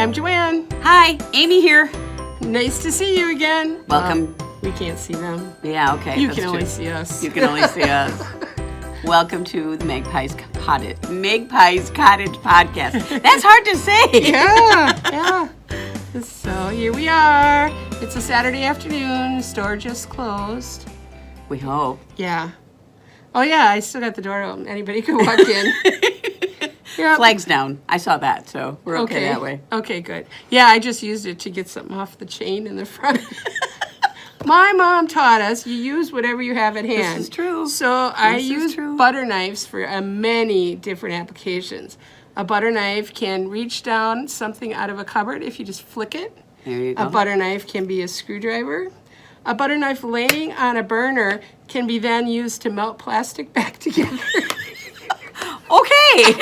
I'm Joanne. Hi, Amy here. Nice to see you again. Welcome. We can't see them. Yeah, okay. You that's can true. only see us. You can only see us. Welcome to the Magpies Cottage podcast. That's hard to say. Yeah. So here we are. It's a Saturday afternoon. The store just closed. We hope. Yeah. Oh yeah, I still got the door open. Anybody can walk in. Yep. Flags down. I saw that, so we're okay that way. Okay, good. Yeah, I just used it to get something off the chain in the front. My mom taught us you use whatever you have at hand. This is true. So I use butter knives for many different applications. A butter knife can reach down something out of a cupboard if you just flick it. There you go. A butter knife can be a screwdriver. A butter knife laying on a burner can be then used to melt plastic back together. Okay.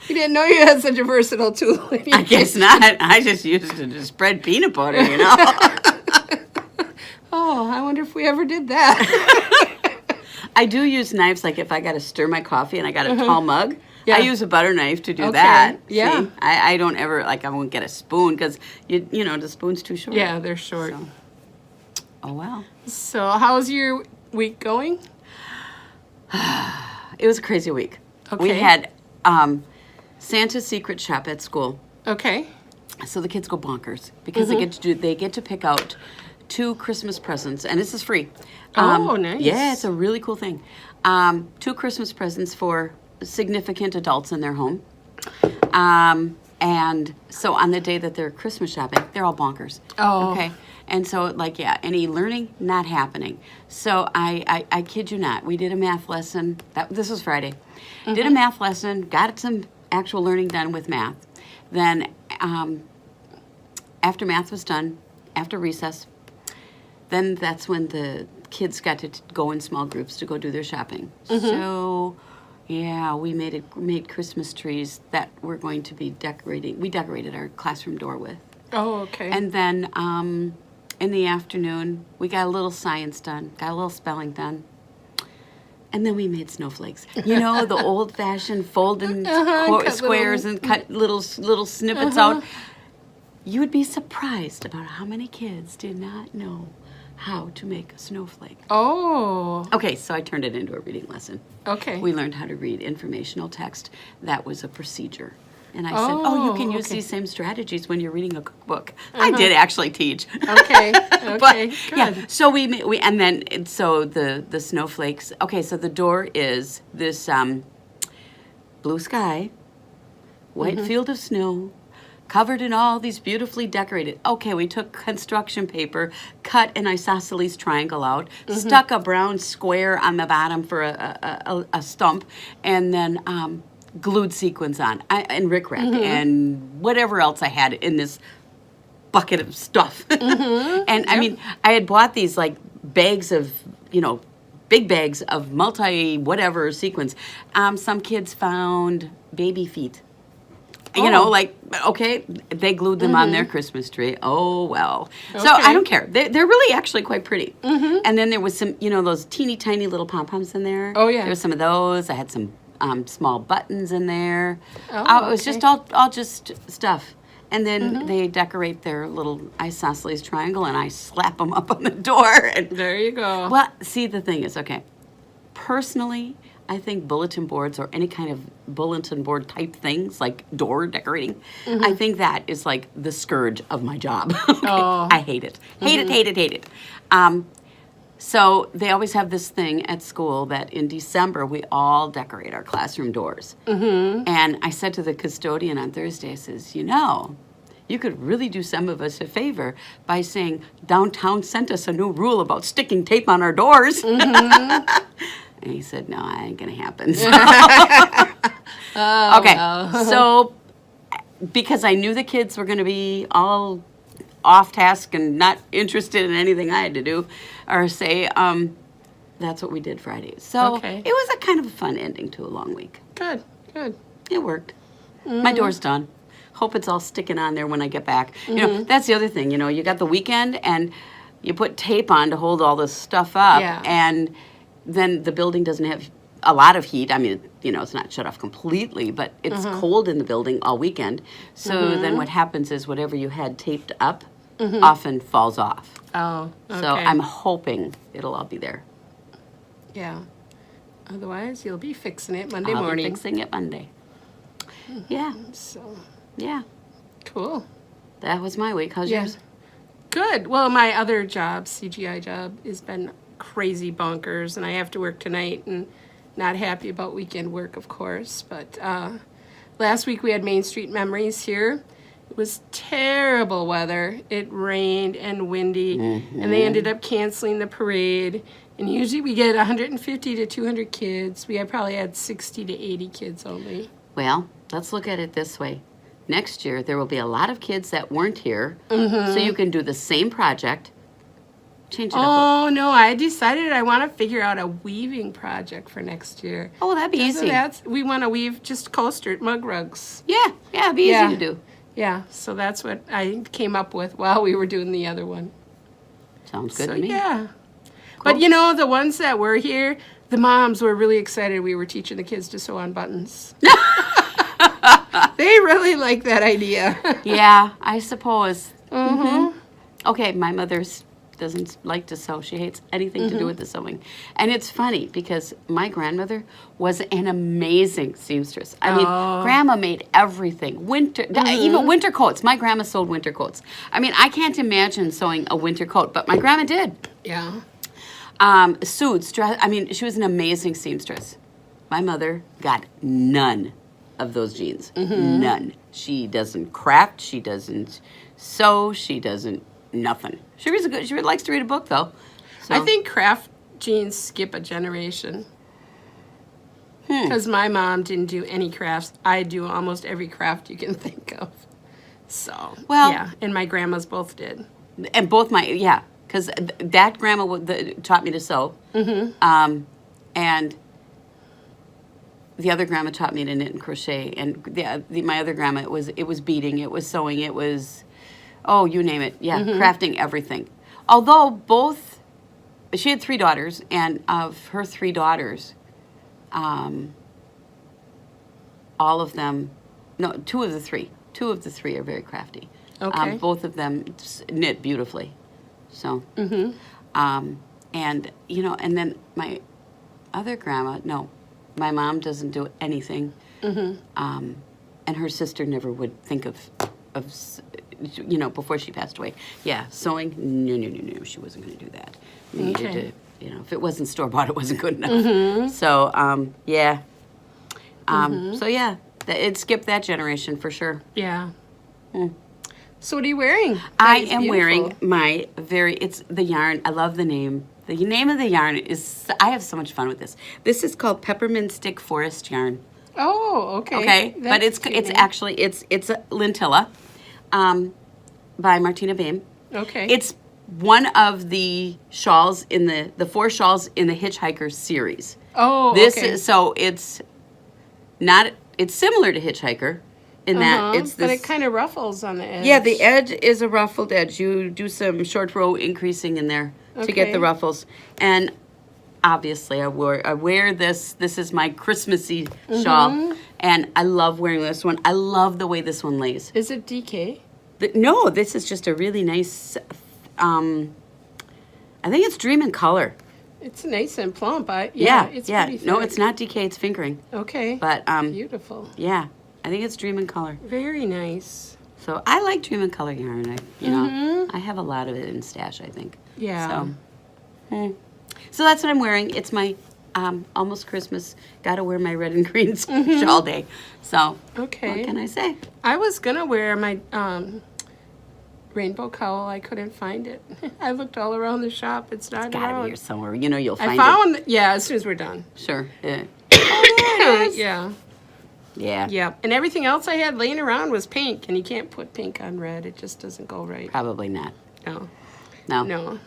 You didn't know you had such a versatile tool. I guess not. I just used it to spread peanut butter, you know. Oh, I wonder if we ever did that. I do use knives, like if I got to stir my coffee and I got a tall mug. Yeah. I use a butter knife to do that. Yeah. See? I don't ever, I won't get a spoon because, you know, the spoon's too short. Yeah, they're short. So. Oh, well. So how's your week going? It was a crazy week. Okay. We had Santa's secret shop at school. Okay. So the kids go bonkers because they get to pick out 2 Christmas presents, and this is free. Oh, nice. Yeah, it's a really cool thing. 2 Christmas presents for significant adults in their home. And so on the day that they're Christmas shopping, they're all bonkers. Oh. Okay. And so, any learning, not happening. So I kid you not, we did a math lesson. This was Friday. Did a math lesson, got some actual learning done with math. Then after math was done, after recess, then that's when the kids got to go in small groups to go do their shopping. So, yeah, we made Christmas trees that we're going to be decorating. We decorated our classroom door with. Oh, okay. And then in the afternoon, we got a little science done, got a little spelling done. And then we made snowflakes. You know, the old-fashioned folding squares and cut little snippets out. You would be surprised about how many kids did not know how to make a snowflake. Oh. Okay, so I turned it into a reading lesson. Okay. We learned how to read informational text. That was a procedure. And I said, you can use these same strategies when you're reading a cookbook. I did actually teach. Okay. But, Good. yeah, so we and then so the snowflakes. Okay, so the door is this blue sky, white field of snow, covered in all these beautifully decorated. Okay, we took construction paper, cut an isosceles triangle out, stuck a brown square on the bottom for a stump, and then glued sequins on and rickrack and whatever else I had in this bucket of stuff. And I mean, I had bought these like bags of, big bags of multi-whatever sequins. Some kids found baby feet. They glued them on their Christmas tree. Oh, well. So I don't care. They're really actually quite pretty. And then there was some, those teeny tiny little pom-poms in there. Oh, yeah. There was some of those. I had some small buttons in there. It was just all just stuff. And then they decorate their little isosceles triangle, and I slap them up on the door. And, there you go. well, see, the thing is, personally, I think bulletin boards or any kind of bulletin board type things, like door decorating, I think that is like the scourge of my job. I hate it. Hate it. So they always have this thing at school that in December we all decorate our classroom doors. And I said to the custodian on Thursday, I says, you could really do some of us a favor by saying downtown sent us a new rule about sticking tape on our doors. And he said, no, that ain't going to happen. So because I knew the kids were going to be all off task and not interested in anything I had to do or say, that's what we did Friday. So it was a kind of a fun ending to a long week. Good. It worked. My door's done. Hope it's all sticking on there when I get back. That's the other thing. You got the weekend and you put tape on to hold all this stuff up, and then the building doesn't have a lot of heat. I mean, you know, it's not shut off completely, but it's cold in the building all weekend. So then what happens is whatever you had taped up often falls off. Oh, okay. So I'm hoping it'll all be there. Yeah. Otherwise, you'll be fixing it Monday I'll morning. be fixing it Monday. Yeah. So, Yeah. cool. That was my week. How's Yeah. yours? Good. Well, my other job, CGI job, has been crazy bonkers, and I have to work tonight, and not happy about weekend work, of course. But last week we had Main Street Memories here. It was terrible weather. It rained and windy, and they ended up canceling the parade. And usually we get 150 to 200 kids. We probably had 60 to 80 kids only. Well, let's look at it this way. Next year, there will be a lot of kids that weren't here, so you can do the same project, change it up. Oh, no, I decided I want to figure out a weaving project for next year. Oh, that'd be So easy. we want to weave just coaster mug rugs. Yeah, it'd be Yeah. easy to do. Yeah, so that's what I came up with while we were doing the other one. Sounds good So, to me. yeah. But, you know, the ones that were here, the moms were really excited we were teaching the kids to sew on buttons. They really like that idea. Yeah, I suppose. Okay, my mother doesn't like to sew. She hates anything to do with the sewing. And it's funny because my grandmother was an amazing seamstress. I mean, Grandma made everything. Even winter coats. My grandma sewed winter coats. I mean, I can't imagine sewing a winter coat, but my grandma did. Yeah. Suits, dress. I mean, she was an amazing seamstress. My mother got none of those jeans. None. She doesn't craft. She doesn't sew. She doesn't nothing. She likes to read a book though. So. I think craft jeans skip a generation. Because my mom didn't do any crafts. I do almost every craft you can think of. So, Well- yeah. And my grandmas both did. And both because that grandma taught me to sew, and the other grandma taught me to knit and crochet, and my other grandma it was beading, it was sewing, it was, oh, you name it, crafting everything. Although she had 3 daughters, and of her 3 daughters, all of them, no, 2 of the 3 are very crafty. Okay. Both of them knit beautifully. So, and, you know, and then my other grandma, my mom doesn't do anything. And her sister never would think of, you know, before she passed away. Yeah, sewing, no, she wasn't going to do that. We needed to, you know, if it wasn't store-bought, it wasn't good enough. So, yeah. So, yeah, it skipped that generation for sure. Yeah. So what are you wearing? I That is am beautiful. wearing it's the yarn. I love the name. The name of the yarn I have so much fun with this. This is called Peppermint Stick Forest Yarn. Oh, okay. Okay, but That's cute it's name. actually, it's a Lintilla by Martina Baim. Okay. It's one of the shawls in the 4 shawls in the Hitchhiker series. Oh, This okay. is, so it's similar to Hitchhiker in that it's this. But it kind of ruffles on the edge. Yeah, the edge is a ruffled edge. You do some short row increasing in there to get Okay. the ruffles. And obviously I wear this. This is my Christmassy shawl. And I love wearing this one. I love the way this one lays. Is it DK? No, this is just a really nice, I think it's Dream in Color. It's nice and plump. It's pretty No, thick. it's not DK, it's fingering. Okay. But, Beautiful. yeah, I think it's Dream in Color. Very nice. So I like Dream in Color yarn. Know, I have a lot of it in stash, I think. Yeah. So that's what I'm wearing. It's my almost Christmas. Got to wear my red and green shawl day. So Okay. what can I say? I was gonna wear my rainbow cowl. I couldn't find it. I looked all around the shop. It's not Got to be around. here somewhere. You know, you'll I find found. Yeah, as soon as we're done. it. Sure. Yeah. Yeah. Yeah. Yeah. And everything else I had laying around was pink, and you can't put pink on red. It just doesn't go right. Probably not. No. No. No.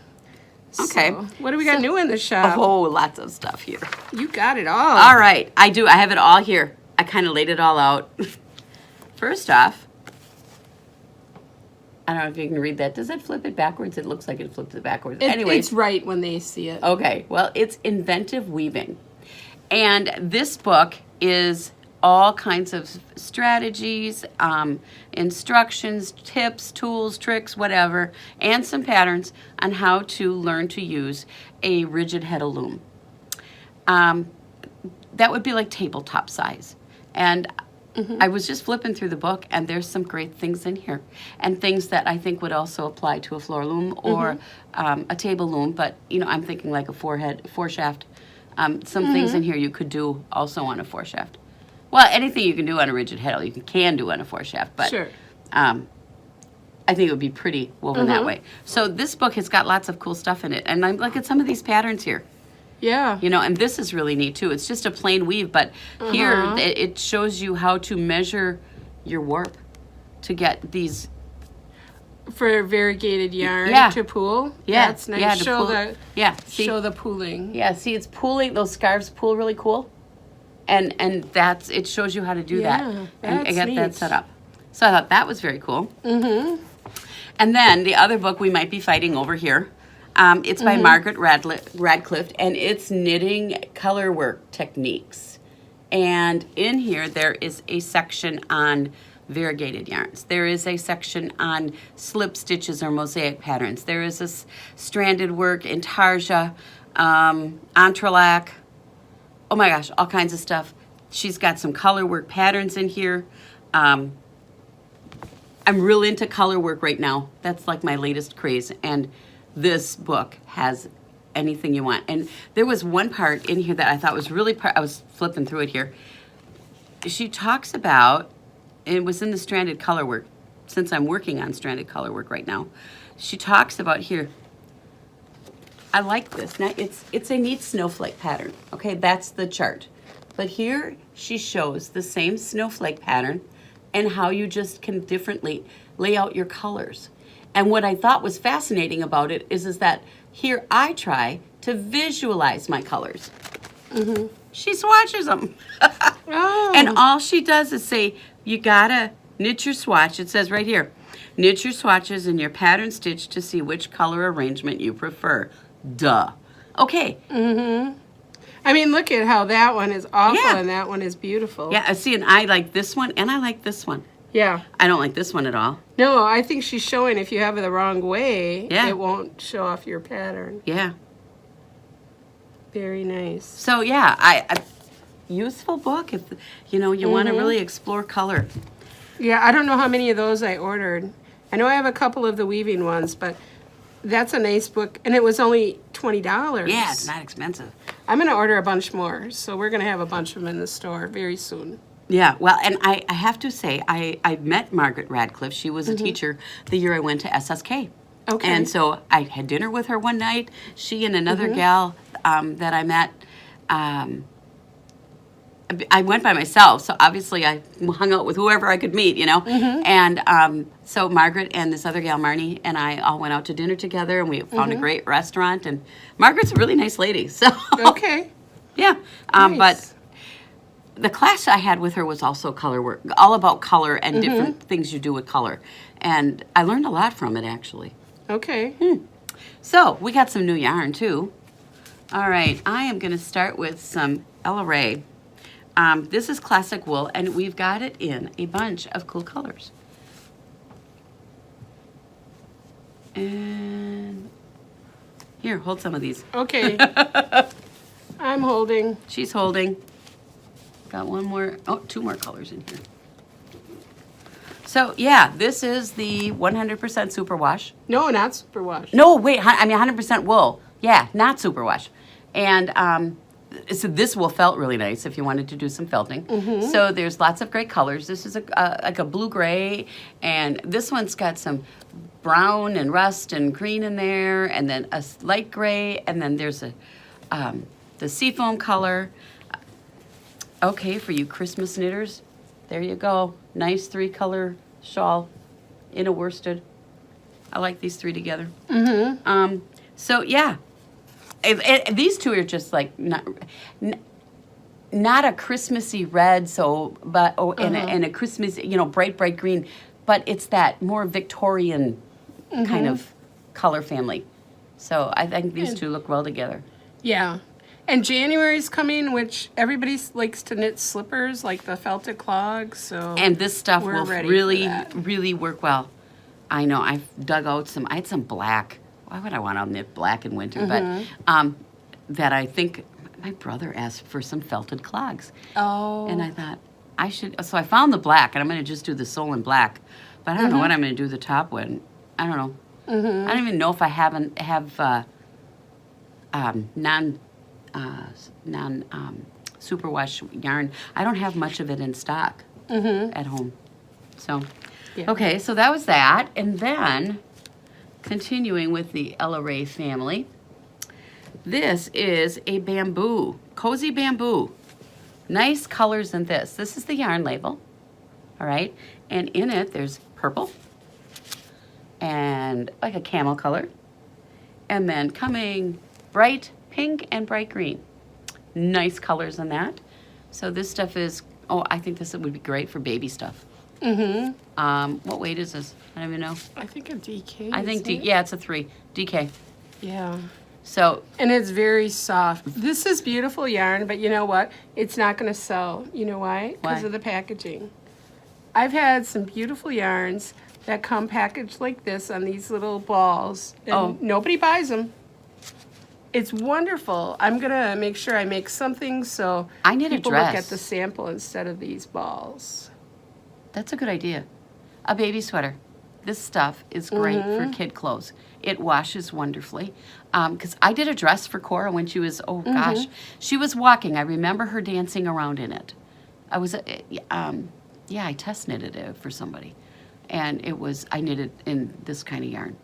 Okay. So, what do we got new in the shop? Oh, lots of stuff here. You got it all. All right. I do. I have it all here. I kind of laid it all out. First off, I don't know if you can read that. Does it flip it backwards? It looks like it flips it backwards. Anyway, It's right when they see it. okay. Well, it's inventive weaving. And this book is all kinds of strategies, instructions, tips, tools, tricks, whatever, and some patterns on how to learn to use a rigid heddle loom. That would be like tabletop size. And I was just flipping through the book, and there's some great things in here, and things that I think would also apply to a floor loom or a table loom. But I'm thinking like a four shaft. Some things in here you could do also on a four shaft. Well, anything you can do on a rigid heddle, you can do on a four shaft. But Sure. I think it would be pretty woven that way. So this book has got lots of cool stuff in it, and I'm looking at some of these patterns here. Yeah. And this is really neat too. It's just a plain weave, but here it shows you how to measure your warp to get these. For variegated yarn to pool. Yeah, That's nice. yeah, Show the see, the pooling. Yeah, see, it's pooling. Those scarves pool really cool, and it shows you how to do that and that's get neat. that set up. So I thought that was very cool. And then the other book we might be fighting over here. It's by Margaret Radcliffe, and it's knitting color work techniques. And in here there is a section on variegated yarns. There is a section on slip stitches or mosaic patterns. There is this stranded work, intarsia, entrelac. Oh my gosh, all kinds of stuff. She's got some color work patterns in here. I'm real into color work right now. That's like my latest craze. And this book has anything you want. And there was one part in here that I thought was really, I was flipping through it here. She talks about, it was in the stranded color work, since I'm working on stranded color work right now. She talks about here, I like this. Now it's a neat snowflake pattern. Okay, that's the chart. But here she shows the same snowflake pattern and how you just can differently lay out your colors. And what I thought was fascinating about it is that here I try to visualize my colors. She swatches them. And all she does is say, you gotta knit your swatch. It says right here, knit your swatches in your pattern stitch to see which color arrangement you prefer. Duh. Okay. I mean, look at how that one is awful and that one is beautiful. Yeah, I see, and I like this one, and I like this one. Yeah. I don't like this one at all. No, I think she's showing if you have it the wrong way, it won't show off your pattern. Yeah. Very nice. So yeah, I useful book if you want to really explore color. Yeah, I don't know how many of those I ordered. I know I have a couple of the weaving ones, but that's a nice book, and it was only $20. Yeah, it's not expensive. I'm going to order a bunch more, so we're going to have a bunch of them in the store very soon. Yeah, well, and I have to say, I met Margaret Radcliffe. She was a teacher the year I went to SSK. Okay. And so I had dinner with her one night. She and another gal that I met, I went by myself, so obviously I hung out with whoever I could meet, And so Margaret and this other gal, Marnie, and I all went out to dinner together, and we found a great restaurant. And Margaret's a really nice lady, so Okay. yeah. Nice. But the class I had with her was also color work, all about color and different things you do with color, and I learned a lot from it actually. Okay. So we got some new yarn too. All right, I am going to start with some Ella Ray. This is classic wool, and we've got it in a bunch of cool colors. And here, hold some of these. Okay. I'm holding. She's holding. Got one more, two more colors in here. So yeah, this is the 100% superwash. No, not superwash. No, wait, I mean 100% wool. Yeah, not superwash. And so this wool felt really nice if you wanted to do some felting. So there's lots of great colors. This is like a blue-gray, and this one's got some brown and rust and green in there, and then a light gray, and then there's the seafoam color. Okay, for you Christmas knitters, there you go. Nice 3-color shawl in a worsted. I like these 3 together. So yeah, these 2 are just like not a Christmassy red, and a Christmas, bright green, but it's that more Victorian kind of color family. So I think these 2 look well together. Yeah. And January's coming, which everybody likes to knit slippers, like the felted clogs. So And this stuff we're will ready really, for that. really work well. I know, I've dug out some, I had some black. Why would I want to knit black in winter? Mm-hmm. But that I think my brother asked for some felted clogs. Oh. And I thought I should, so I found the black, and I'm going to just do the sole in black. But I don't know what I'm going to do the top with. I don't know. I don't even know if I have non superwash yarn. I don't have much of it in stock at home. So, Yeah. okay, so that was that. And then, continuing with the Ella Ray family, this is a bamboo, cozy bamboo. Nice colors in this. This is the yarn label, all right? And in it, there's purple and like a camel color. And then coming bright pink and bright green. Nice colors in that. So this stuff is, oh, I think this would be great for baby stuff. What weight is this? I don't even know. I think a DK. I think, isn't it? yeah, it's a 3, DK. Yeah. So, And it's very soft. This is beautiful yarn, but you know what? It's not going to sell. You know why? Because Why? of the packaging. I've had some beautiful yarns that come packaged like this on these little balls, and nobody buys them. It's wonderful. I'm going to make sure I make something so I need a people look at dress. the sample instead of these balls. that's a good idea. A baby sweater. This stuff is great for kid clothes. It washes wonderfully. Because I did a dress for Cora when she was, oh gosh, she was walking. I remember her dancing around in it. I was, yeah, I test knitted it for somebody. And it was, I knitted in this kind of yarn.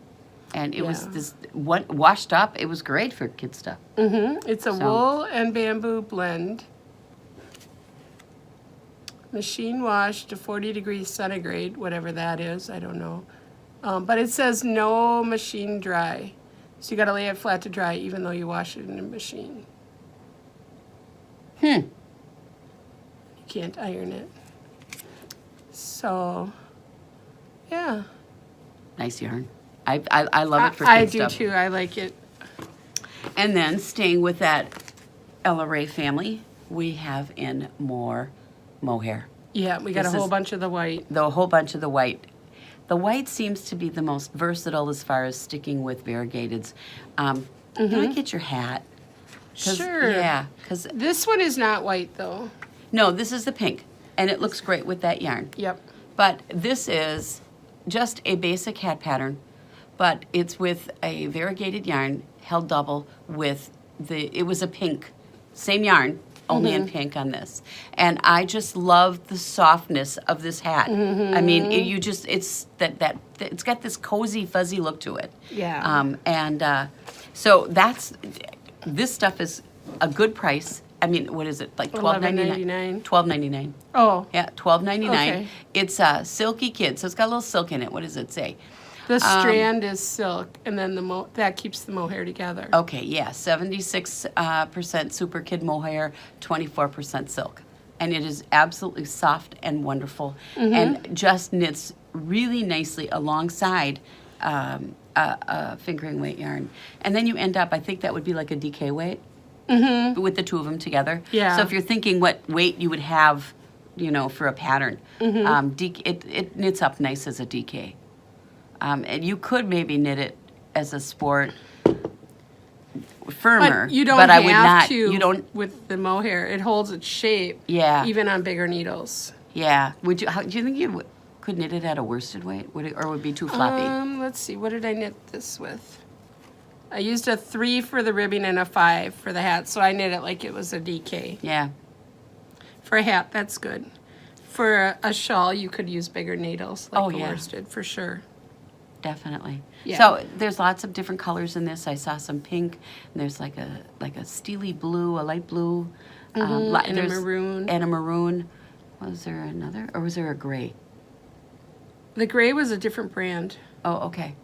And it was Yeah. this, washed up. It was great for kid stuff. It's a So- wool and bamboo blend. Machine washed to 40 degrees centigrade, whatever that is, I don't know. But it says no machine dry. So you gotta lay it flat to dry even though you wash it in a machine. You can't iron it. So, yeah. Nice yarn. I love it for I kid do stuff. too, I like it. And then staying with that Ella Ray family, we have in more mohair. Yeah, we got This a whole is- bunch of the white. The whole bunch of the white. The white seems to be the most versatile as far as sticking with variegateds. Can I get your hat? 'Cause- Sure. Yeah, because, This one is not white though. no, this is the pink, and it looks great with that yarn. Yep. But this is just a basic hat pattern, but it's with a variegated yarn held double with it was a pink, same yarn, only in pink on this. And I just love the softness of this hat. I mean, it's it's got this cozy, fuzzy look to it. Yeah. So this stuff is a good price. I mean, what is it, like $12.99? $11.99. $12.99. Oh, Yeah, $12.99. Okay. It's silky kid, so it's got a little silk in it. What does it say? the strand is silk, and then that keeps the mohair together. Okay, yeah, 76% super kid mohair, 24% silk. And it is absolutely soft and wonderful and just knits really nicely alongside a fingering weight yarn. And then you end up, I think that would be like a DK weight with the two of them together. Yeah. So if you're thinking what weight you would have, you know, for a pattern, it knits up nice as a DK. And you could maybe knit it as a sport firmer, But you don't but have I would not. to You don't. with the mohair. It holds its shape. Yeah. Even on bigger needles. Yeah. Would you? Do you think you could knit it at a worsted weight? Or would it be too floppy? Let's see. What did I knit this with? I used a 3 for the ribbing and a 5 for the hat, so I knit it like it was a DK. Yeah. For a hat, that's good. For a shawl, you could use bigger needles, like Oh, a yeah. worsted, for sure. Definitely. Yeah. So there's lots of different colors in this. I saw some pink. And there's like a steely blue, a light blue, And a there's- maroon. and a maroon. Was there another, or was there a gray? The gray was a different brand. Oh, okay.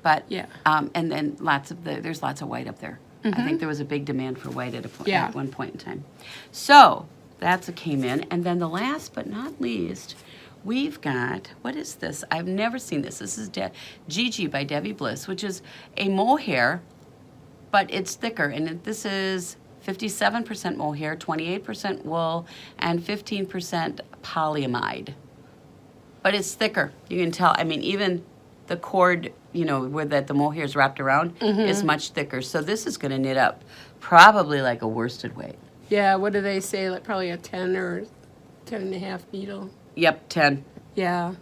But Yeah. and then there's lots of white up there. I think there was a big demand for white Yeah. at one point in time. So that's what came in, and then the last but not least, we've got, what is this? I've never seen this. This is Gigi by Debbie Bliss, which is a mohair, but it's thicker, and this is 57% mohair, 28% wool, and 15% polyamide. But it's thicker. You can tell. I mean, even the cord, where the mohair is wrapped around is much thicker. So this is going to knit up probably like a worsted weight. Yeah, what do they say? Like probably a 10 or 10 and a half needle. Yep, 10. Yeah.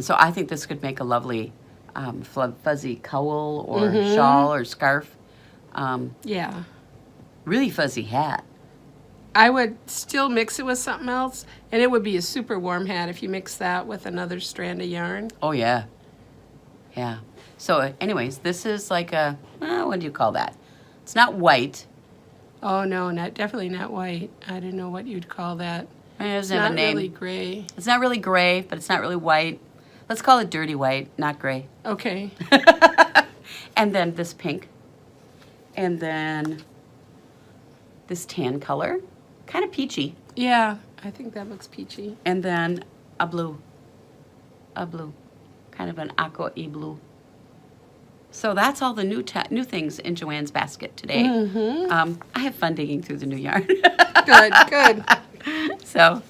So I think this could make a lovely fuzzy cowl or shawl or scarf. Yeah. Really fuzzy hat. I would still mix it with something else, and it would be a super warm hat if you mix that with another strand of yarn. Oh, yeah. Yeah. So anyways, this is like a, what do you call that? It's not white. Oh, no, definitely not white. I didn't know what you'd call that. It doesn't It's have not a name. really gray. It's not really gray, but it's not really white. Let's call it dirty white, not gray. Okay. And then this pink. And then this tan color. Kind of peachy. Yeah, I think that looks peachy. And then a blue. Kind of an aqua-y blue. So that's all the new things in Joanne's basket today. I have fun digging through the new yarn. Good. So,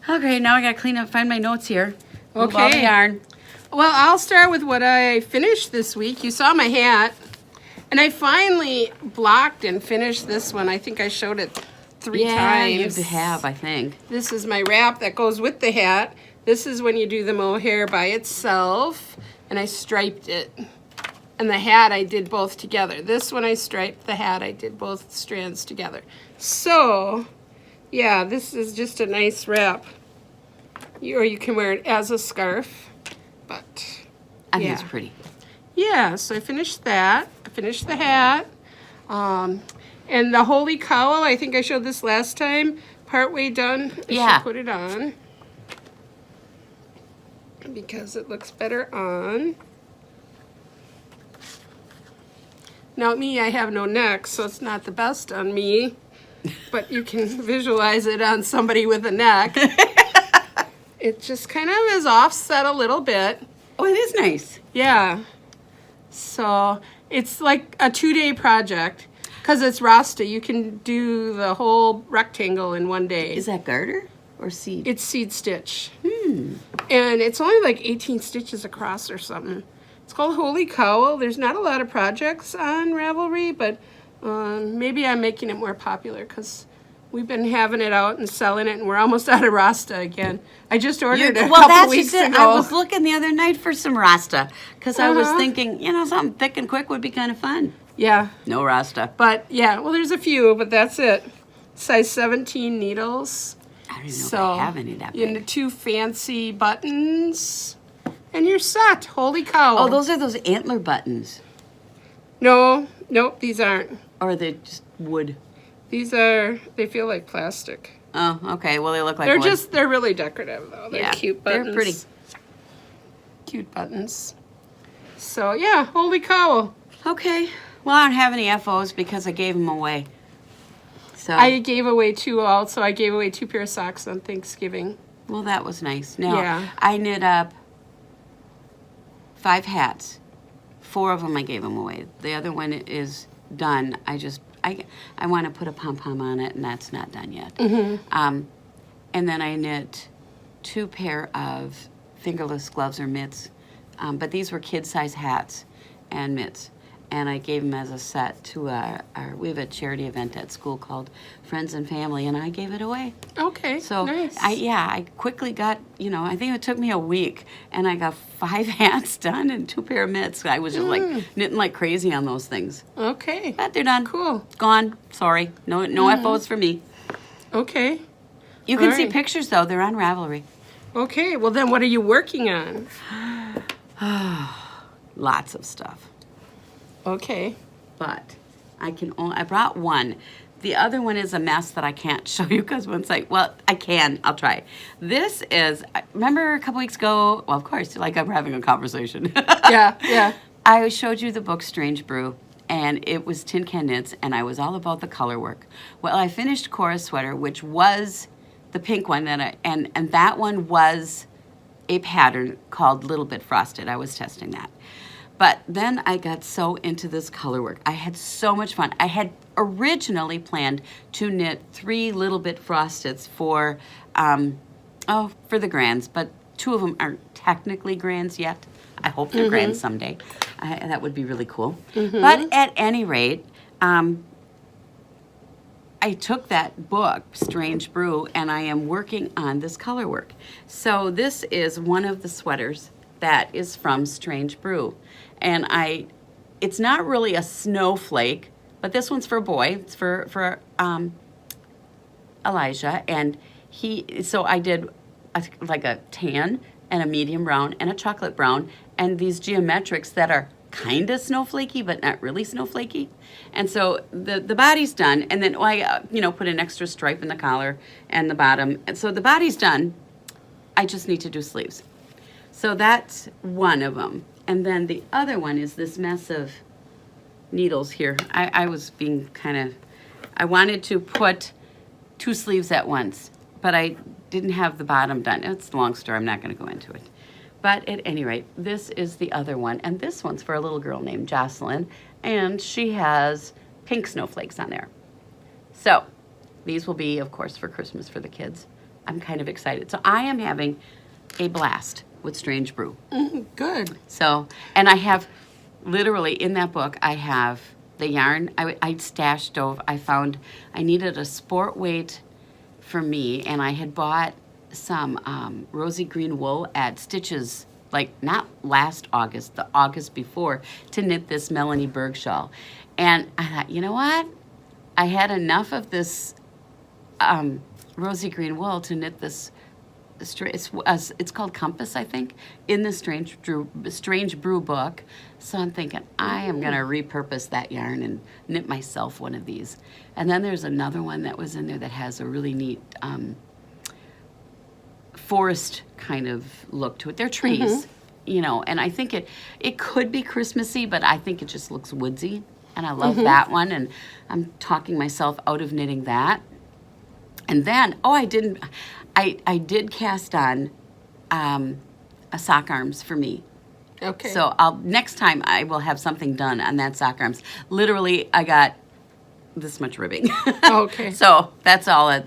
okay, now I gotta find my notes here. Move all the Okay. yarn. Well, I'll start with what I finished this week. You saw my hat, and I finally blocked and finished this one. I think I showed it three times. You have, I think. This is my wrap that goes with the hat. This is when you do the mohair by itself, and I striped it. And the hat I did both together. This one I striped, the hat I did both strands together. So, yeah, this is just a nice wrap. Or you can wear it as a scarf, but I think yeah. it's pretty. Yeah, so I finished that. I finished the hat. And the holy cowl, I think I showed this last time, partway done. I Yeah. should put it on because it looks better on. Now me, I have no neck, so it's not the best on me, but you can visualize it on somebody with a neck. It just kind of is offset a little bit. Oh, it is nice. Yeah. So it's like a 2-day project because it's Rasta. You can do the whole rectangle in one day. Is that garter or seed? It's seed stitch. And it's only like 18 stitches across or something. It's called Holy Cowl. There's not a lot of projects on Ravelry, but maybe I'm making it more popular because we've been having it out and selling it, and we're almost out of Rasta again. I just ordered it a couple weeks ago. I was looking the other night for some Rasta because I was thinking, something thick and quick would be kind of fun. Yeah. No Rasta. But yeah, well, there's a few, but that's it. Size 17 needles. I don't even know So if I have any that big. into 2 fancy buttons, and you're set. Holy cow! Oh, those are those antler buttons. Nope, these aren't. Or are they just wood? These are. They feel like plastic. Oh, okay. Well, they look like wood. They're really decorative though. They're cute buttons. They're pretty. Cute buttons. So yeah, holy cow! Okay. Well, I don't have any FOs because I gave them away. So. I gave away 2 also. I gave away 2 pair of socks on Thanksgiving. Well, that was nice. No, Yeah. I knit up 5 hats. 4 of them I gave them away. The other one is done. I want to put a pom-pom on it, and that's not done yet. And then I knit 2 pair of fingerless gloves or mitts, but these were kid-size hats and mitts. And I gave them as a set to we have a charity event at school called Friends and Family, and I gave it away. Okay, So nice. I quickly got, I think it took me a week, and I got 5 hats done and 2 pair of mitts. I was just like knitting like crazy on those things. Okay. But they're done. Cool. Gone. Sorry. No FOs for me. Okay. You can All see right. pictures though. They're on Ravelry. Okay. Well, then, what are you working on? Lots of stuff. Okay. But I brought one. The other one is a mess that I can't show you because I can. I'll try. This is, remember a couple weeks ago, well, of course, like I'm having a conversation. Yeah. I showed you the book Strange Brew, and it was Tin Can Knits, and I was all about the color work. Well, I finished Cora's sweater, which was the pink one, and that one was a pattern called Little Bit Frosted. I was testing that. But then I got so into this color work. I had so much fun. I had originally planned to knit 3 little bit frosteds for the grands, but 2 of them aren't technically grands yet. I hope they're grands someday. That would be really cool. But at any rate, I took that book, Strange Brew, and I am working on this color work. So this is one of the sweaters that is from Strange Brew. And it's not really a snowflake, but this one's for a boy. It's for Elijah. And so I did like a tan and a medium brown and a chocolate brown and these geometrics that are kind of snowflakey, but not really snowflakey. And so the body's done, and then I put an extra stripe in the collar and the bottom. And so the body's done. I just need to do sleeves. So that's one of them. And then the other one is this mess of needles here. I was being I wanted to put 2 sleeves at once, but I didn't have the bottom done. It's a long story. I'm not going to go into it. But at any rate, this is the other one. And this one's for a little girl named Jocelyn. And she has pink snowflakes on there. So these will be, of course, for Christmas for the kids. I'm kind of excited. So I am having a blast with Strange Brew. Good. So, and I have, literally in that book, I have the yarn. I stashed over. I needed a sport weight for me. And I had bought some rosy green wool at Stitches, like not last August, the August before, to knit this Melanie Berg shawl. And I thought, you know what? I had enough of this rosy green wool to knit this. It's called Compass, I think, in the Strange Brew book. So I'm thinking I am going to repurpose that yarn and knit myself one of these. And then there's another one that was in there that has a really neat forest kind of look to it. They're trees, and I think it could be Christmassy, but I think it just looks woodsy, and I love that one, and I'm talking myself out of knitting that. And then, I did cast on a sock arms for me. Okay. So next time I will have something done on that sock arms. Literally, I got this much ribbing. Okay. So that's all. I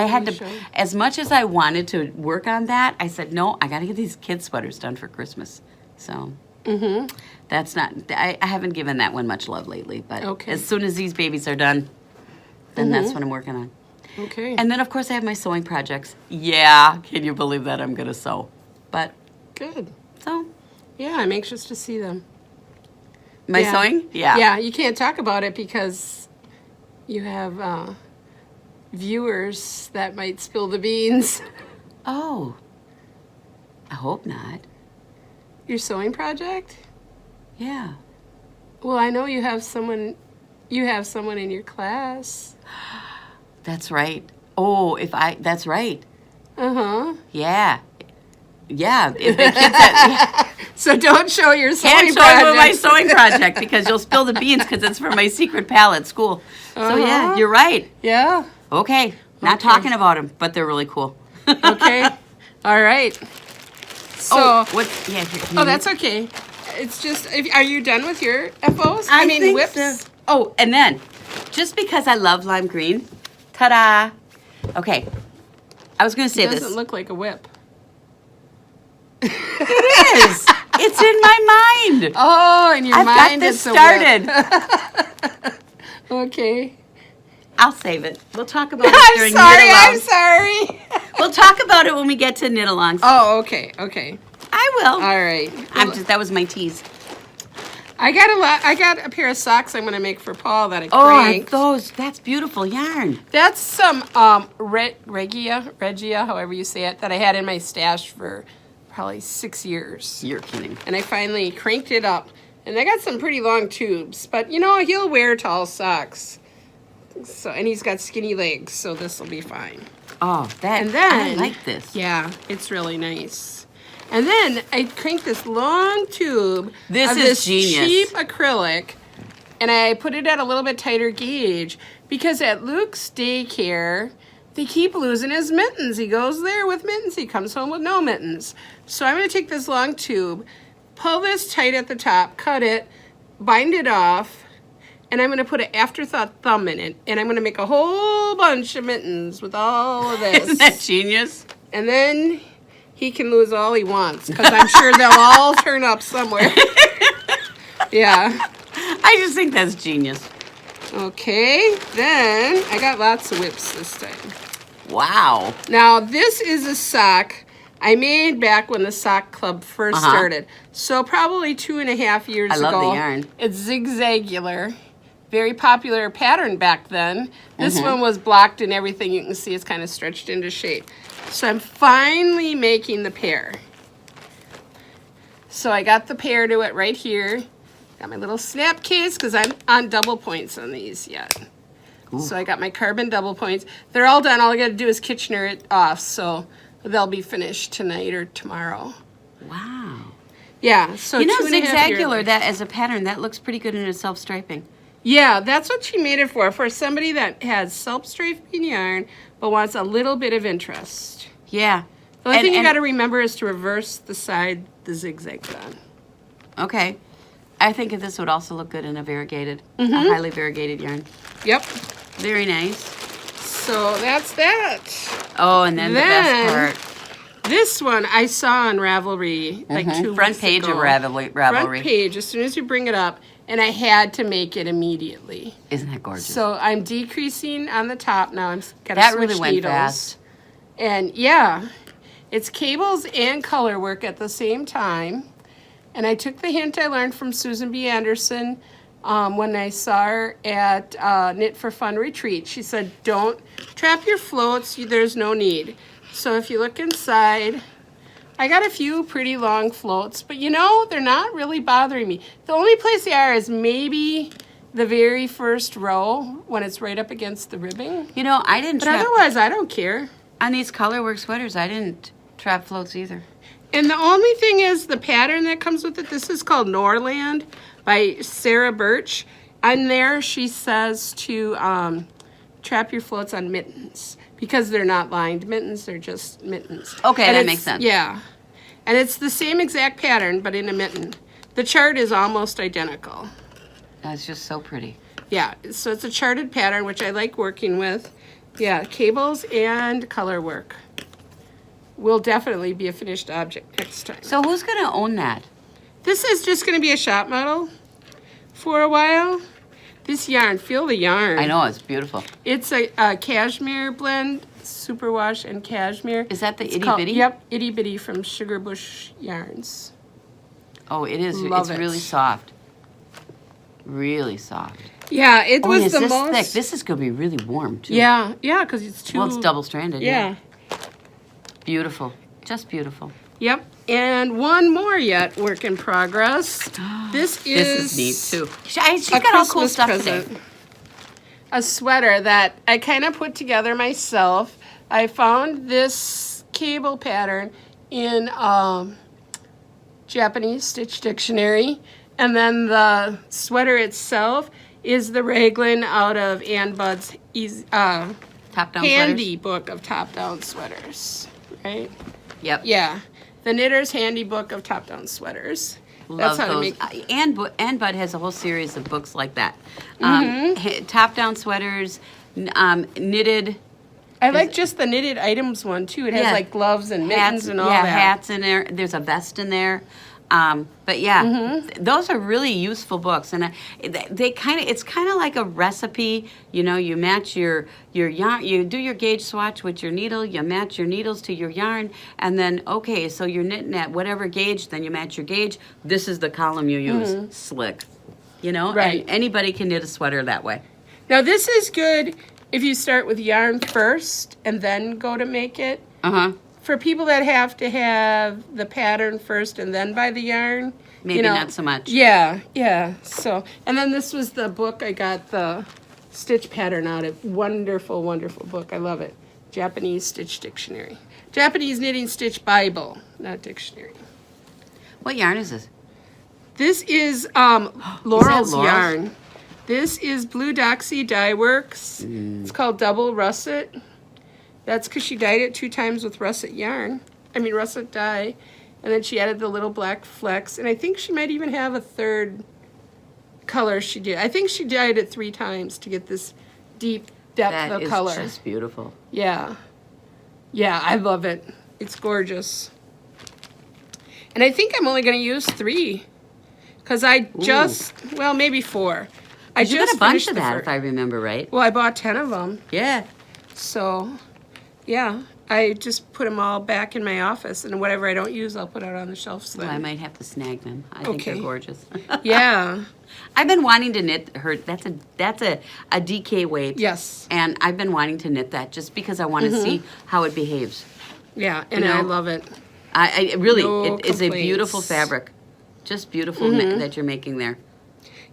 had to, as much as I wanted to work on that, I said, no, I got to get these kids' sweaters done for Christmas. So that's not, I haven't given that one much love lately. But as soon as these babies are done, then that's what I'm working on. Okay. And then, of course, I have my sewing projects. Yeah, can you believe that I'm going to sew? But good. So. Yeah, I'm anxious to see them. My sewing? Yeah. Yeah, you can't talk about it because you have viewers that might spill the beans. Oh. I hope not. Your sewing project? Yeah. Well, I know you have someone in your class. That's right. Oh, that's right. Uh-huh. Yeah. Yeah. If the kids So don't show your sewing can't project. show my sewing project because you'll spill the beans because it's for my secret pal at school. So yeah, you're right. Yeah. Okay. Not talking about them, but they're really cool. Okay. All right. So. Yeah. That's okay. It's just, are you done with your FOs? I mean whips? So. Oh, and then, just because I love lime green, ta-da. Okay. I was going to say It this. doesn't look like a whip. It is. It's in my mind. Oh, in your I've mind got this it's started. a whip. Okay. I'll save it. We'll talk about it during I'm Knitalong. sorry. We'll talk about it when we get to Knitalong. Oh, okay. I will. All right. That was my tease. I got a pair of socks I'm going to make for Paul that I cranked. That's beautiful yarn. That's some Regia, however you say it, that I had in my stash for probably 6 years. You're kidding. And I finally cranked it up. And I got some pretty long tubes, but he'll wear tall socks. So, and he's got skinny legs, so this will be fine. Oh, And then I like this. Yeah, it's really nice. And then I cranked this long tube This of is this genius. cheap acrylic, and I put it at a little bit tighter gauge because at Luke's daycare, they keep losing his mittens. He goes there with mittens. He comes home with no mittens. So I'm going to take this long tube, pull this tight at the top, cut it, bind it off, and I'm going to put an afterthought thumb in it, and I'm going to make a whole bunch of mittens with all of this. Isn't that genius? And then he can lose all he wants, because I'm sure they'll all turn up somewhere. Yeah. I just think that's genius. Okay, then I got lots of whips this time. Wow. Now, this is a sock I made back when the sock club first started. So probably 2.5 years ago. I love the yarn. It's zigzagular. Very popular pattern back then. This one was blocked and everything. You can see it's kind of stretched into shape. So I'm finally making the pair. So I got the pair to it right here. Got my little snap case because I'm on double points on these yet. Ooh. So I got my carbon double points. They're all done. All I got to do is Kitchener it off. So they'll be finished tonight or tomorrow. Wow. Yeah. So you know, 2.5 years zigzagular, that as a pattern, that looks pretty good in a self-striping. Yeah, that's what she made it for somebody that has self-striping yarn but wants a little bit of interest. Yeah. The only thing you got to remember is to reverse the side the zigzag's on. Okay. I think this would also look good in a variegated, a highly variegated yarn. Yep. Very nice. So that's that. Oh, and then the best part. This one I saw on Ravelry like 2 weeks ago. Front page of Ravelry. Front page, as soon as you bring it up, and I had to make it immediately. Isn't that gorgeous? So I'm decreasing on the top now. I'm got to that switch really went needles. fast. And yeah, it's cables and color work at the same time. And I took the hint I learned from Susan B. Anderson when I saw her at Knit for Fun retreat. She said, don't trap your floats. There's no need. So if you look inside, I got a few pretty long floats, but you know, they're not really bothering me. The only place they are is maybe the very first row when it's right up against the ribbing. You know, I didn't But trap... otherwise, I don't care. On these colorwork sweaters, I didn't trap floats either. And the only thing is the pattern that comes with it, this is called Norland by Sarah Birch. On there, she says to trap your floats on mittens because they're not lined mittens, they're just mittens. Okay, and that makes sense. Yeah. And it's the same exact pattern, but in a mitten. The chart is almost identical. That's just so pretty. Yeah, so it's a charted pattern, which I like working with. Yeah, cables and color work. Will definitely be a finished object next time. So who's going to own that? This is just going to be a shop model for a while. This yarn, feel the yarn. I know, it's beautiful. It's a cashmere blend, superwash and cashmere. Is that the It's itty called- bitty? Yep, itty bitty from Sugar Bush Yarns. Oh, it is. Love it's it. really soft. Really soft. Yeah, it Oh, was and is the this most. thick? This is going to be really warm, too. Yeah, because it's too. Well, it's double-stranded. Yeah. Beautiful. Just beautiful. Yep. And one more yet, work in progress. This is neat, too. She's a got all cool Christmas stuff present. today. A sweater that I kind of put together myself. I found this cable pattern in Japanese Stitch Dictionary. And then the sweater itself is the Raglan out of Ann Budd's Top-down handy book of top-down sweaters. Right? Yep. Yeah. The Knitter's Handy Book of Top-Down Sweaters. Love That's how those. to make. And Bud has a whole series of books like that. Top-down sweaters, knitted. I like just the knitted items one too. It has Yeah. like gloves and mittens Hats, and all yeah, that. hats in there. There's a vest in there. But yeah, those are really useful books, and they kind of, it's kind of like a recipe. You know, you match your yarn, you do your gauge swatch with your needle, you match your needles to your yarn, and then okay, so you're knitting at whatever gauge, then you match your gauge. This is the column you use. Slick, you know, Right. And anybody can knit a sweater that way. Now this is good if you start with yarn first and then go to make it. For people that have to have the pattern first and then buy the yarn, Maybe not so much. Yeah, yeah. So, and then this was the book I got the stitch pattern out of. Wonderful, wonderful book. I love it. Japanese Stitch Dictionary. Japanese Knitting Stitch Bible, not dictionary. What yarn is this? This is Laurel's Laurel's? yarn. This is Blue Doxy Dye Works. It's called Double Russet. That's because she dyed it 2 times with russet yarn. Russet dye. And then she added the little black flecks. And I think she might even have a third color she did. I think she dyed it 3 times to get this deep depth of color. That is just beautiful. Yeah. Yeah, I love it. It's gorgeous. And I think I'm only going to use 3. Because I just, well, maybe 4. I You just got a bunch finished of the that, fir- if I remember right. Well, I bought 10 of them. Yeah. So, yeah. I just put them all back in my office. And whatever I don't use, I'll put out on the shelves then. Well, I might have to snag them. I think they're Okay. gorgeous. Yeah. I've been wanting to knit her. That's a DK weight. Yes. And I've been wanting to knit that just because I want to see how it behaves. Yeah, and You know, I love it. I really, No it is a beautiful complaints. fabric. Just beautiful knit that you're making there.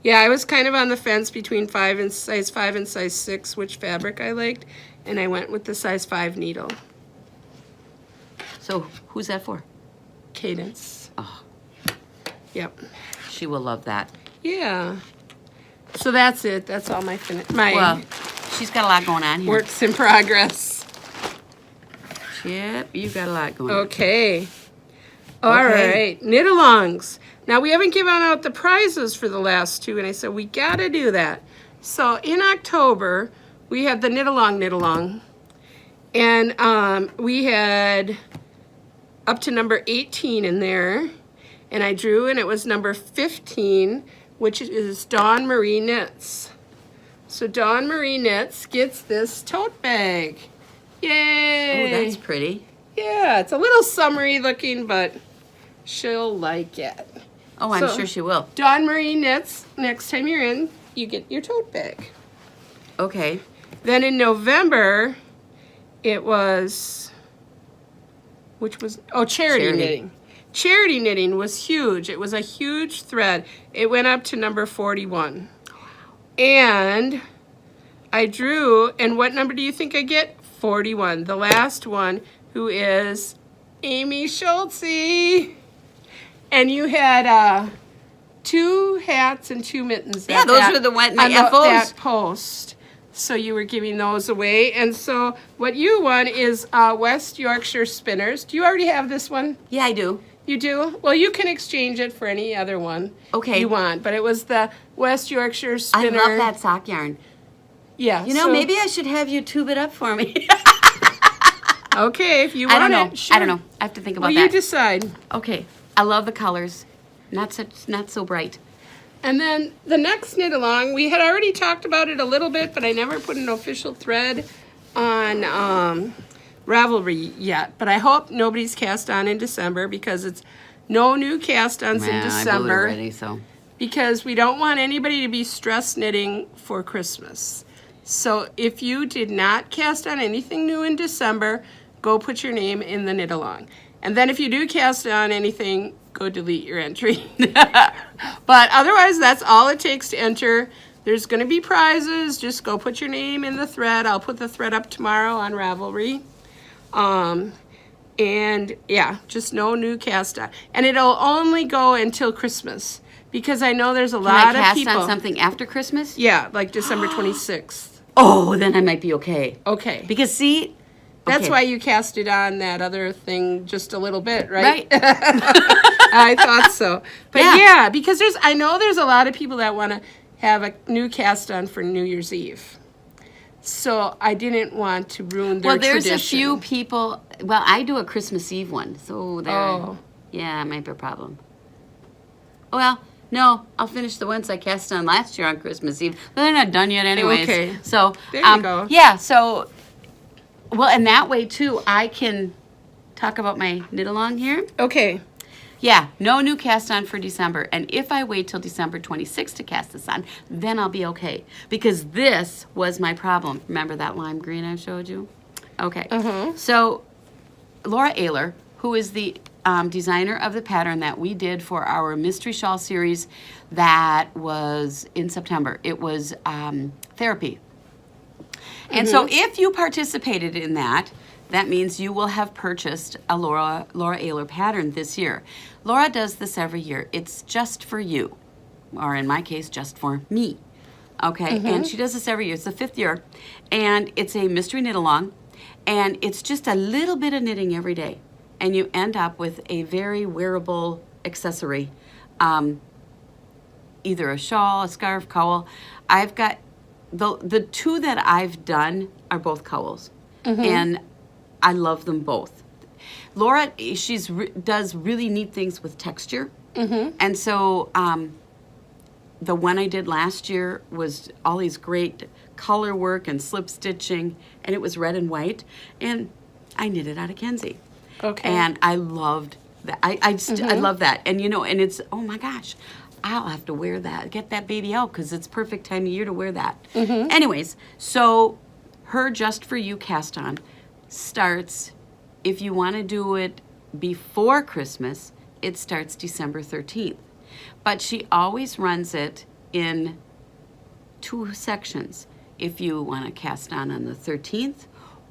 Yeah, I was kind of on the fence between size 5 and size 6, which fabric I liked, and I went with the size 5 needle. So who's that for? Cadence. Oh, Yep. she will love that. Yeah. So that's it. That's all my Well, she's got a lot going on here. works in progress. Yep, you got a lot going on. Okay. All Okay. right. Knit-alongs. Now, we haven't given out the prizes for the last 2, and I said, we got to do that. So, in October, we had the knit-along. And we had up to number 18 in there. And I drew, and it was number 15, which is Dawn Marie Knits. So, Dawn Marie Knits gets this tote bag. Yay! Oh, that's pretty. Yeah, it's a little summery looking, but she'll like it. Oh, I'm So- sure she will. Dawn Marie Knits, next time you're in, you get your tote bag. Okay. Then in November, it was, charity knitting. Charity knitting was huge. It was a huge thread. It went up to number 41. And I drew, and what number do you think I get? 41. The last one, who is Amy Schultze. And you had 2 hats and 2 mittens. Yeah, those were the my on FOs. that post. So you were giving those away. And so what you won is West Yorkshire Spinners. Do you already have this one? Yeah, I do. You do? Well, you can exchange it for any other one Okay. you want. But it was the West Yorkshire I Spinner. love that sock yarn. Yeah. You know, so- maybe I should have you tube it up for me. Okay, if you want I don't know. it. Sure. I don't know. I have to think about Well, that. you decide. Okay. I love the colors. Not so bright. And then the next knit along, we had already talked about it a little bit, but I never put an official thread on Ravelry yet. But I hope nobody's cast on in December because it's no new cast-ons in I blew it December. already, so. Because we don't want anybody to be stress knitting for Christmas. So if you did not cast on anything new in December, go put your name in the knit along. And then if you do cast on anything, go delete your entry. But otherwise, that's all it takes to enter. There's going to be prizes. Just go put your name in the thread. I'll put the thread up tomorrow on Ravelry. And yeah, just no new cast on. And it'll only go until Christmas. Because I know there's a Can lot I of cast people. on something after Christmas? Yeah, like December 26th. Oh, then I might be okay. Okay. Because see, That's okay. why you cast it on that other thing just a little bit, Right. I thought so. But Yeah. yeah, because I know there's a lot of people that want to have a new cast on for New Year's Eve. So I didn't want to ruin their Well, there's tradition. a few people. Well, I do a Christmas Eve one, so there. Oh. Yeah, it might be a problem. Well, no, I'll finish the ones I cast on last year on Christmas Eve. But they're not done yet, anyways. Okay. So There you go. Yeah. So, well, and that way too, I can talk about my knit along here. Okay. Yeah, no new cast on for December. And if I wait till December 26th to cast this on, then I'll be okay. Because this was my problem. Remember that lime green I showed you? Okay. So Laura Ayler, who is the designer of the pattern that we did for our Mystery Shawl series that was in September. It was Therapy. And so if you participated in that, that means you will have purchased a Laura Ayler pattern this year. Laura does this every year. It's just for you, or in my case, just for me. Okay, and she does this every year. It's the 5th year, and it's a mystery knit along, and it's just a little bit of knitting every day. and you end up with a very wearable accessory, either a shawl, a scarf, cowl. I've got the two that I've done are both cowls, and I love them both. Laura, does really neat things with texture, and so the one I did last year was all these great color work and slip stitching, and it was red and white, and I knitted out of Kenzie. Okay. And I loved that. I love that. And and it's, oh my gosh, I'll have to wear that. Get that baby out because it's perfect time of year to wear that. Anyways, so her Just For You cast on starts, if you want to do it before Christmas, it starts December 13th. But she always runs it in 2 sections. If you want to cast on the 13th,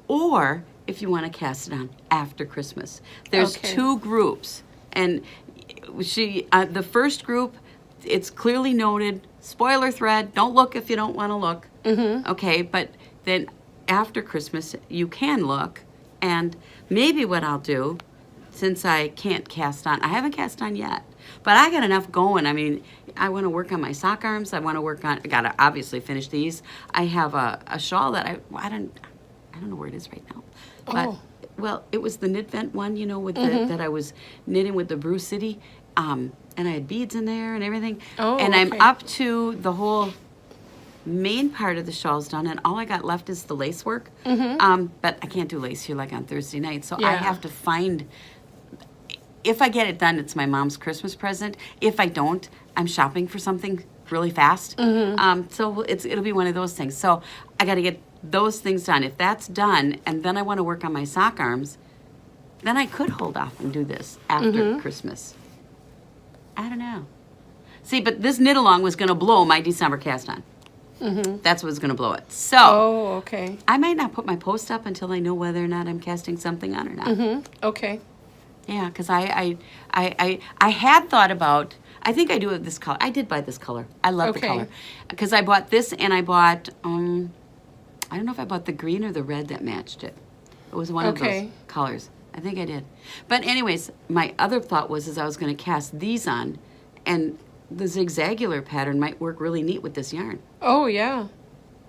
or if you want to cast it on after Christmas. There's 2 groups, and the first group, it's clearly noted, spoiler thread, don't look if you don't want to look. Okay, but then after Christmas, you can look, and maybe what I'll do, since I can't cast on, I haven't cast on yet, but I got enough going. I mean, I want to work on my sock arms. I want to work on, I got to obviously finish these. I have a shawl that I don't know where it is right now. But, well, it was the knit vent one, with that I was knitting with the Brew City, and I had beads in there and everything. And I'm up to the whole main part of the shawl's done, and all I got left is the lace work. But I can't do lace here like on Thursday night, so I have to find. If I get it done, it's my mom's Christmas present. If I don't, I'm shopping for something really fast. So it'll be one of those things. So I got to get those things done. If that's done, and then I want to work on my sock arms, then I could hold off and do this after Christmas. I don't know. See, but this Knitalong was going to blow my December cast on. That's what's going to blow it. So, I might not put my post up until I know whether or not I'm casting something on or not. Okay. Yeah, because I had thought about, I think I do have this color. I did buy this color. I love the color. Because I bought this, and I bought, I don't know if I bought the green or the red that matched it. It was one of those colors. I think I did. But anyways, my other thought was I was going to cast these on, and the zigzagular pattern might work really neat with this yarn. Oh, yeah.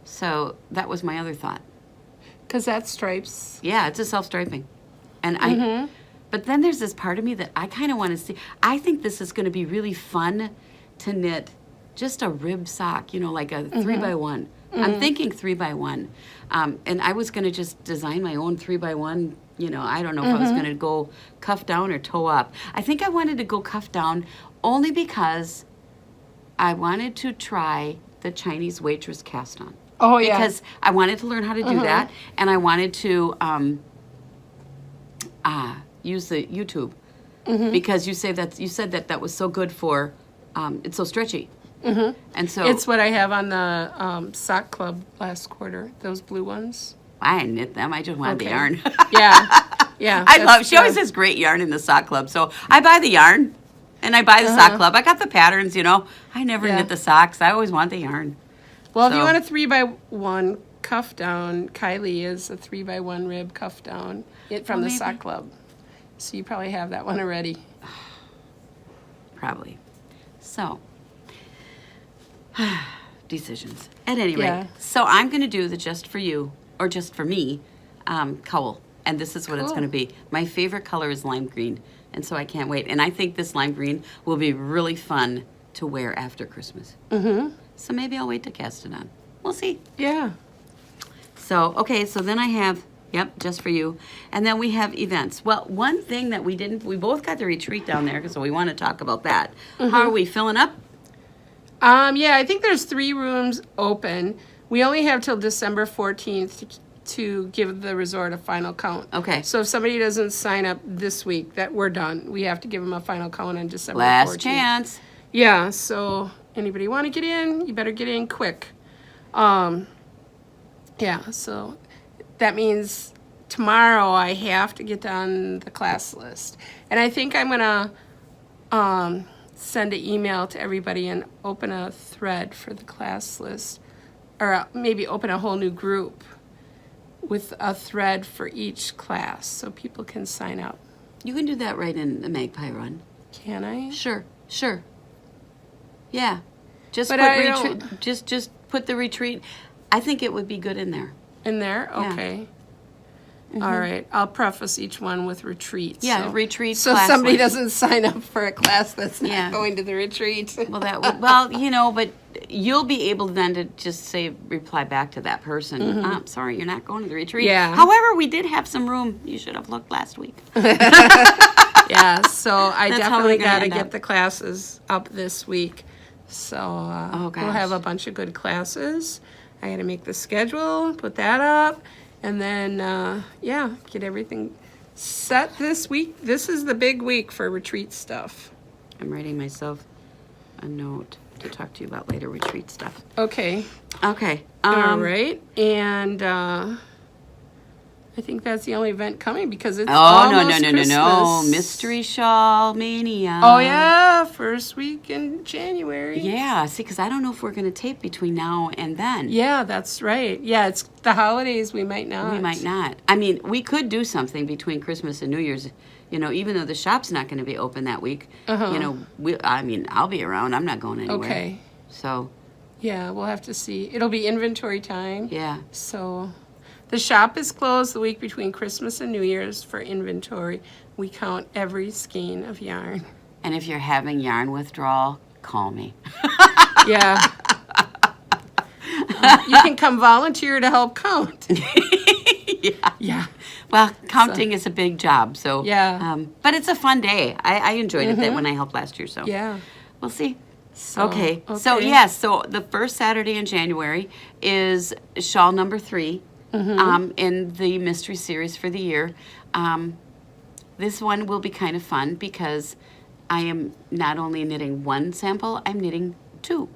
So that was my other thought. Because that stripes. Yeah, it's a self-striping. And but then there's this part of me that I kind of want to see. I think this is going to be really fun to knit just a rib sock, like a 3x1. I'm thinking 3x1. And I was going to just design my own 3x1. I don't know if I was going to go cuff down or toe up. I think I wanted to go cuff down only because I wanted to try the Chinese waitress cast on. Oh, yeah. Because I wanted to learn how to do that, and I wanted to use the YouTube because you said that was so good for it's so stretchy. And so it's what I have on the sock club last quarter. Those blue ones. I didn't knit them. I just wanted the yarn. Yeah. She always has great yarn in the sock club. So I buy the yarn and I buy the sock club. I got the patterns, I never knit the socks. I always want the yarn. Well, if you want a 3x1 cuff down, Kylie is a 3x1 rib cuff down from the sock club. So you probably have that one already. Probably. So, decisions. At any rate, so I'm going to do the Just For You, or Just For Me, cowl. And this is what it's going to be. My favorite color is lime green, and so I can't wait. And I think this lime green will be really fun to wear after Christmas. So maybe I'll wait to cast it on. We'll see. Yeah. So, so then I have, Just For You. And then we have events. Well, one thing that we both got the retreat down there, so we want to talk about that. How are we filling up? Yeah, I think there's 3 rooms open. We only have till December 14th to give the resort a final count. Okay. So if somebody doesn't sign up this week, that we're done. We have to give them a final count on December 14th. Last chance. Yeah, so anybody want to get in, you better get in quick. Yeah, so that means tomorrow I have to get on the class list. And I think I'm going to send an email to everybody and open a thread for the class list. Or maybe open a whole new group with a thread for each class so people can sign up. You can do that right in the Magpie Run. Can I? Sure. Yeah. Just But put I retreat. don't- Just put the retreat. I think it would be good in there. In there? Yeah. Okay. All right. I'll preface each one with retreat. Yeah, so, retreat So class somebody list. doesn't sign up for a class that's not Yeah. going to the retreat. Well, that would, well, you know, but you'll be able then to just say, reply back to that person. I'm sorry, you're not going to the retreat. Yeah. However, we did have some room. You should have looked last week. Yeah, so I That's how definitely we're gonna got to end get up. the classes up this week. So we'll gosh. have a bunch of good classes. I got to make the schedule, put that up, and then, yeah, get everything set this week. This is the big week for retreat stuff. I'm writing myself a note to talk to you about later retreat stuff. Okay. Okay. All right. And I think that's the only event coming because it's Oh, almost no. Christmas. Mystery Shawl Mania. Oh, yeah. First week in January. Yeah, see, because I don't know if we're going to tape between now and then. Yeah, that's right. Yeah, it's the holidays. We might not. We might not. I mean, we could do something between Christmas and New Year's, you know, even though the shop's not going to be open that week. You know, I'll be around. I'm not going anywhere. Okay. So, Yeah, we'll have to see. It'll be inventory time. yeah. So the shop is closed the week between Christmas and New Year's for inventory. We count every skein of yarn. And if you're having yarn withdrawal, call me. Yeah. You can come volunteer to help count. Yeah. Yeah. Well, counting is a big job, so. Yeah. But it's a fun day. I enjoyed it when I helped last year, so. Yeah. We'll see. So, Okay. So, yes, so the first Saturday in January is shawl number 3 in the mystery series for the year. This one will be kind of fun because I am not only knitting one sample, I'm knitting 2.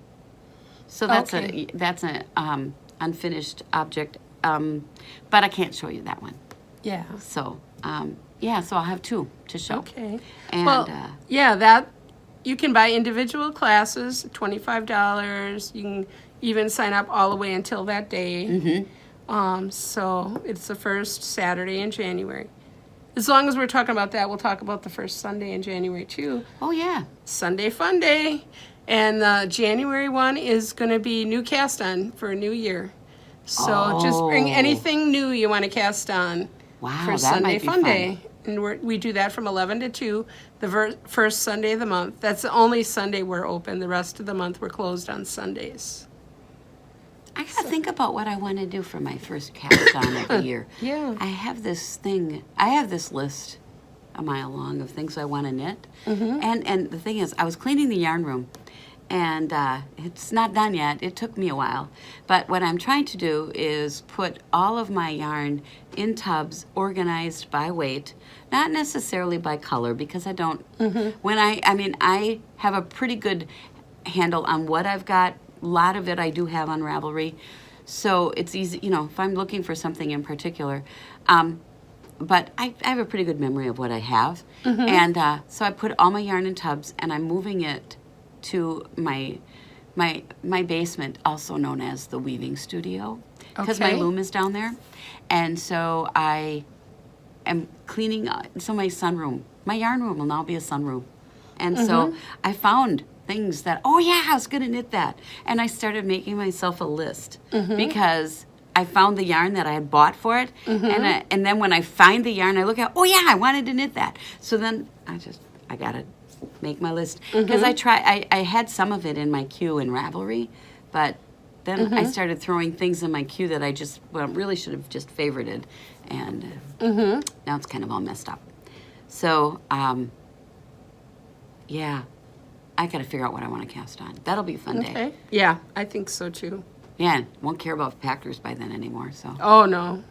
So that's Okay. that's a unfinished object, but I can't show you that one. Yeah. So, yeah, so I'll have 2 to show. Okay. And, Well, yeah, that you can buy individual classes, $25. You can even sign up all the way until that day. So it's the first Saturday in January. As long as we're talking about that, we'll talk about the first Sunday in January too. oh, yeah. Sunday Fun Day. And the January one is going to be new cast on for a new year. So just bring Oh. anything new you want to cast on Wow, for that Sunday might be Fun fun. Day. And we do that from 11 to 2, the first Sunday of the month. That's the only Sunday we're open. The rest of the month we're closed on Sundays. I gotta think about what I want to do for my first cast on every year. Yeah. I have this list a mile long of things I want to knit. And the thing is, I was cleaning the yarn room, and it's not done yet. It took me a while. But what I'm trying to do is put all of my yarn in tubs organized by weight, not necessarily by color, because I don't, when I have a pretty good handle on what I've got. A lot of it I do have on Ravelry. So it's easy, you know, if I'm looking for something in particular. But I have a pretty good memory of what I have. And so I put all my yarn in tubs, and I'm moving it to my basement, also known as the weaving studio, because my Okay. loom is down there. And so I am cleaning, so my sunroom, my yarn room will now be a sunroom. And so I found things that, oh yeah, I was going to knit that. And I started making myself a list because I found the yarn that I had bought for it. And then when I find the yarn, I look at, oh yeah, I wanted to knit that. So then I got to make my list. Because I had some of it in my queue in Ravelry, but then I started throwing things in my queue that I really should have just favorited. And now it's kind of all messed up. So, yeah, I got to figure out what I want to cast on. That'll be a fun day. Okay. Yeah, I think so too. Yeah, won't care about packers by then anymore. So Oh, no.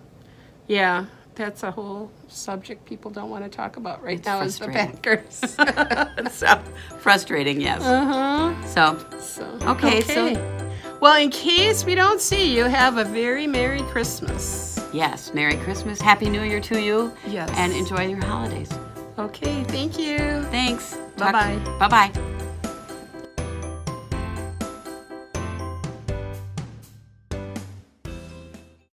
Yeah, that's a whole subject people don't want to talk about right It's now is the frustrating. Packers. so frustrating, yes. So Okay. Well, in case we don't see you, have a very Merry Christmas. yes, Merry Christmas, Happy New Year to you. Yes. And enjoy your holidays. Okay, thanks. Thanks. Bye-bye. Bye bye.